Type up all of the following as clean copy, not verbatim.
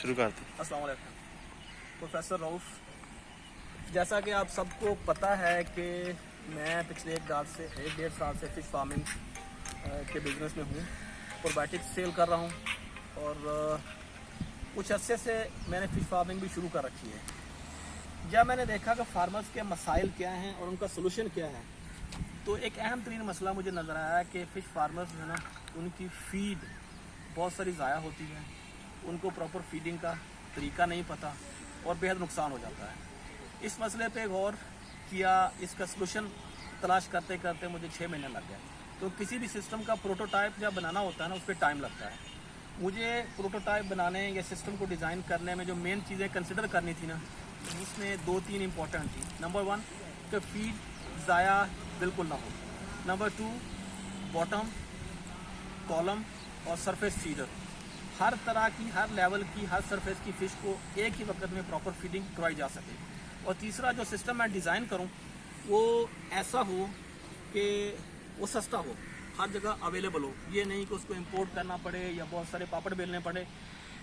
शुरू करते। अस्सलाम वालेकुम। प्रोफेसर रऊफ़, जैसा कि आप सबको पता है कि मैं पिछले एक डेढ़ साल से फ़िश फार्मिंग के बिज़नेस में हूँ। प्रोबायोटिक्स सेल कर रहा हूँ और कुछ अरसे से मैंने फ़िश फार्मिंग भी शुरू कर रखी है। जब मैंने देखा कि फार्मर्स के मसाइल क्या हैं और उनका सलूशन क्या है, तो एक अहम तरीन मसला मुझे नज़र आया कि फ़िश फार्मर्स जो है ना, उनकी फ़ीड बहुत सारी ज़ाया होती है, उनको प्रॉपर फीडिंग का तरीका नहीं पता और बेहद नुकसान हो जाता है। इस मसले पे गौर किया, इसका सलूशन तलाश करते करते मुझे 6 महीने लग गए। तो किसी भी सिस्टम का प्रोटोटाइप जब बनाना होता है ना, उस पर टाइम लगता है। मुझे प्रोटोटाइप बनाने या सिस्टम को डिज़ाइन करने में जो मेन चीज़ें कंसिडर करनी थी ना, उसमें 2-3 इंपॉर्टेंट थी। नंबर 1 कि फीड ज़ाया बिल्कुल ना हो। नंबर 2 बॉटम, कॉलम और सरफेस फीडर, हर तरह की, हर लेवल की, हर सरफेस की फ़िश को एक ही वक्त में प्रॉपर फीडिंग करवाई जा सके। और तीसरा जो सिस्टम मैं डिज़ाइन करूं वो ऐसा हो कि वो सस्ता हो, हर जगह अवेलेबल हो। ये नहीं कि उसको इंपोर्ट करना पड़े या बहुत सारे पापड़ बेलने पड़े।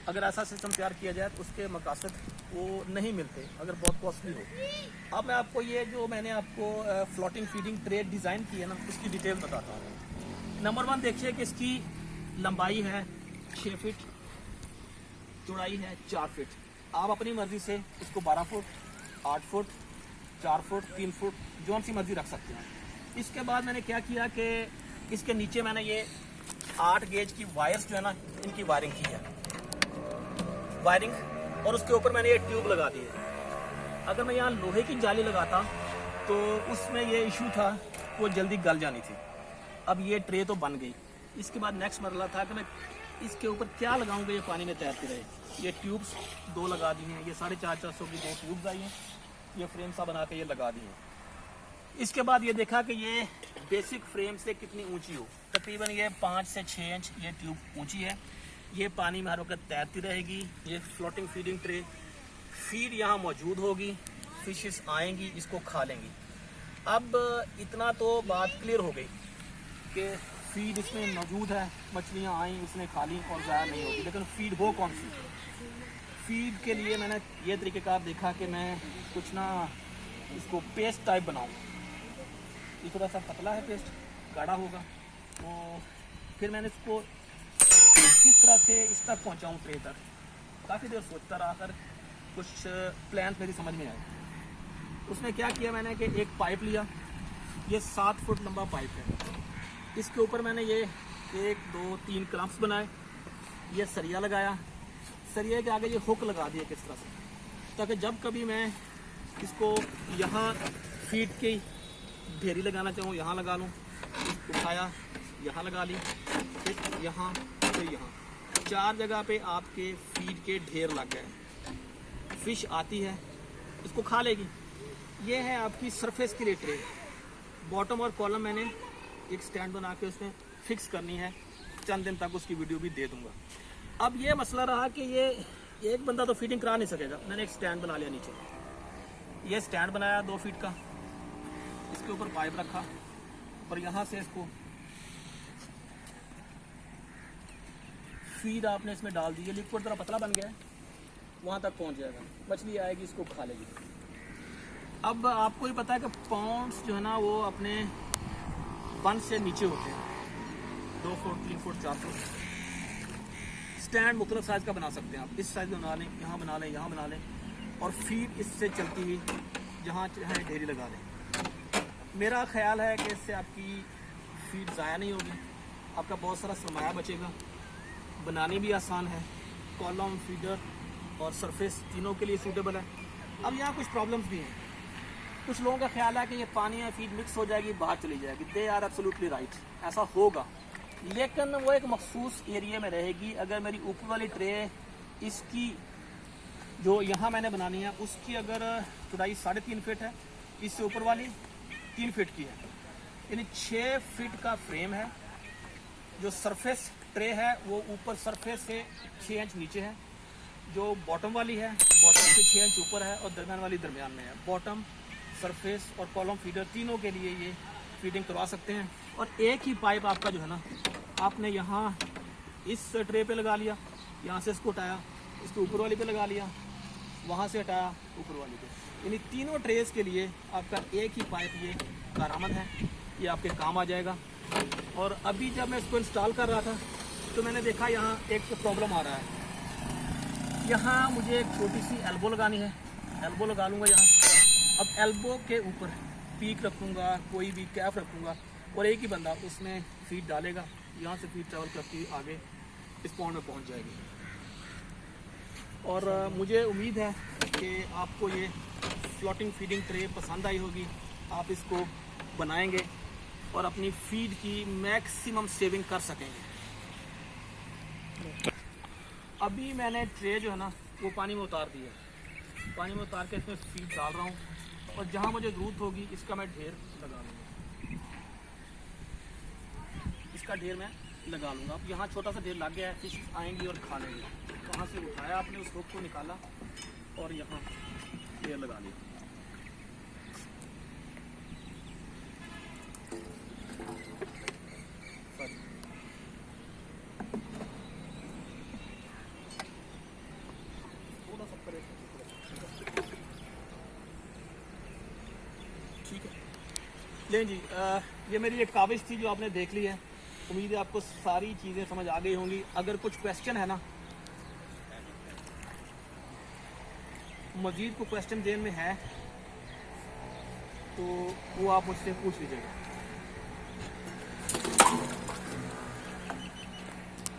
अगर ऐसा सिस्टम तैयार किया जाए तो उसके मकासद वो नहीं मिलते, अगर बहुत कॉस्टली हो। अब मैं आपको ये जो मैंने आपको फ्लोटिंग फीडिंग ट्रे डिज़ाइन की है ना, उसकी डिटेल बताता हूँ। नंबर 1 देखिए कि इसकी लंबाई है 6 फीट, चौड़ाई है 4 फीट। आप अपनी मर्ज़ी से इसको 12 फुट, 8 फुट, 4 फुट, 3 फुट जो सी मर्ज़ी रख सकते हैं। इसके बाद मैंने क्या किया कि इसके नीचे मैंने ये 8 गेज की वायर्स जो है ना, इनकी वायरिंग की है, वायरिंग। और उसके ऊपर मैंने ये ट्यूब लगा दी है। अगर मैं यहाँ लोहे की जाली लगाता तो उसमें ये इशू था, वो जल्दी गल जानी थी। अब ये ट्रे तो बन गई। इसके बाद नेक्स्ट मरला था कि मैं इसके ऊपर क्या लगाऊंगा ये पानी में तैरती रहे। ये ट्यूब्स 2 लगा दी हैं, ये 450 की 2 ट्यूब्स आई हैं, ये फ्रेम सा बना के ये लगा दी हैं। इसके बाद ये देखा कि ये बेसिक फ्रेम से कितनी ऊंची हो, तकरीबन ये 5 से 6 इंच ये ट्यूब ऊंची है। ये पानी में हर वक्त तैरती रहेगी। ये फ्लोटिंग फीडिंग ट्रे, फीड यहाँ मौजूद होगी, फिशेस आएंगी, इसको खा लेंगी। अब इतना तो बात क्लियर हो गई कि फीड इसमें मौजूद है, मछलियाँ आई, उसने खा ली और ज़ाया नहीं होगी। लेकिन फीड हो कौन सी? फीड के लिए मैंने ये तरीक़ेकार देखा कि मैं कुछ ना इसको पेस्ट टाइप बनाऊँ। ये थोड़ा सा पतला है, पेस्ट गाढ़ा होगा। तो फिर मैंने इसको किस तरह से इस तक पहुँचाऊँ, ट्रे तक। काफ़ी देर सोचता रहा, कर कुछ प्लान मेरी समझ में आए। उसने क्या किया, मैंने कि एक पाइप लिया, ये 7 फुट लंबा पाइप है। इसके ऊपर मैंने ये 1, 2, 3 क्लम्प्स बनाए, ये सरिया लगाया, सरिया के आगे ये हुक लगा दिया किस तरह से, ताकि जब कभी मैं इसको यहाँ फीड की ढेरी लगाना चाहूँ, यहाँ लगा लूँ। उठाया, यहाँ लगा ली, फिर यहाँ, फिर यहाँ, 4 जगह पे आपके फीड के ढेर लग गए। फिश आती है, इसको खा लेगी। ये है आपकी सरफेस के लिए ट्रे। बॉटम और कॉलम मैंने एक स्टैंड बना के उसमें फिक्स करनी है, चंद दिन तक उसकी वीडियो भी दे दूंगा। अब ये मसला रहा कि ये एक बंदा तो फीडिंग करा नहीं सकेगा। मैंने एक स्टैंड बना लिया नीचे, ये स्टैंड बनाया 2 फीट का, इसके ऊपर पाइप रखा और यहाँ से इसको फीड आपने इसमें डाल दी। ये लिक्विड थोड़ा पतला बन गया है, वहाँ तक पहुँच जाएगा, मछली आएगी, इसको खा लेगी। अब आपको ही पता है कि पॉन्ड्स जो है ना, वो अपने 1 से नीचे होते हैं, 2 फुट, 3 फुट, 4 फुट। स्टैंड मुख्तलिफ साइज़ का बना सकते हैं आप। इस साइज़ में बना लें, यहाँ बना लें, यहाँ बना लें, और फीड इससे चलती हुई जहाँ चाहे ढेरी लगा लें। मेरा ख्याल है कि इससे आपकी फीड ज़ाया नहीं होगी, आपका बहुत सारा सरमाया बचेगा, बनानी भी आसान है। कॉलम, फीडर और सरफेस तीनों के लिए सूटेबल है। अब यहाँ कुछ प्रॉब्लम्स भी हैं। कुछ लोगों का ख्याल है कि ये पानी या फीड मिक्स हो जाएगी, बाहर चली जाएगी। दे आर एब्सोल्युटली राइट, ऐसा होगा, लेकिन वो एक मखसूस एरिया में रहेगी। अगर मेरी ऊपर वाली ट्रे, इसकी जो यहाँ मैंने बनानी है, उसकी अगर चौड़ाई 3.5 फीट है, इससे ऊपर वाली 3 फीट की है, यानी 6 फीट का फ्रेम है। जो सरफेस ट्रे है वो ऊपर सरफेस से 6 इंच नीचे है, जो बॉटम वाली है बॉटम से 6 इंच ऊपर है, और दरम्यान वाली दरमियान में है। बॉटम, सरफेस और कॉलम फीडर तीनों के लिए ये फीडिंग करवा सकते हैं। और एक ही पाइप आपका जो है ना, आपने यहाँ इस ट्रे पे लगा लिया, यहाँ से इसको उठाया, इसको ऊपर वाली पे लगा लिया, वहाँ से हटाया ऊपर वाली पे। यानी तीनों ट्रेस के लिए आपका एक ही पाइप ये कारआमद है, ये आपके काम आ जाएगा। और अभी जब मैं इसको इंस्टॉल कर रहा था तो मैंने देखा यहाँ एक प्रॉब्लम आ रहा है। यहाँ मुझे एक छोटी सी एल्बो लगानी है, एल्बो लगा लूँगा यहाँ। अब एल्बो के ऊपर पीक रखूँगा, कोई भी कैप रखूँगा और एक ही बंदा उसमें फीड डालेगा, यहाँ से फीड ट्रैवल करके आगे इस पॉन्ड में पहुँच जाएगी। और मुझे उम्मीद है कि आपको ये फ्लोटिंग फीडिंग ट्रे पसंद आई होगी। आप इसको बनाएंगे और अपनी फीड की मैक्सिमम सेविंग कर सकेंगे। अभी मैंने ट्रे जो है ना वो पानी में उतार दी है, पानी में उतार के इसमें फीड डाल रहा हूँ और जहाँ मुझे ज़रूरत होगी इसका मैं ढेर लगा लूँगा, इसका ढेर मैं लगा लूँगा। अब यहाँ छोटा सा ढेर लग गया है, फिश आएंगी और खा लेंगे। वहाँ से उठाया आपने, उस हुक को निकाला और यहाँ ढेर लगा लिया। ठीक है, लें जी, ये मेरी एक काविश थी जो आपने देख ली है। उम्मीद है आपको सारी चीज़ें समझ आ गई होंगी। अगर कुछ क्वेश्चन है ना, मज़ीद को क्वेश्चन जेन में है तो वो आप मुझसे पूछ लीजिएगा।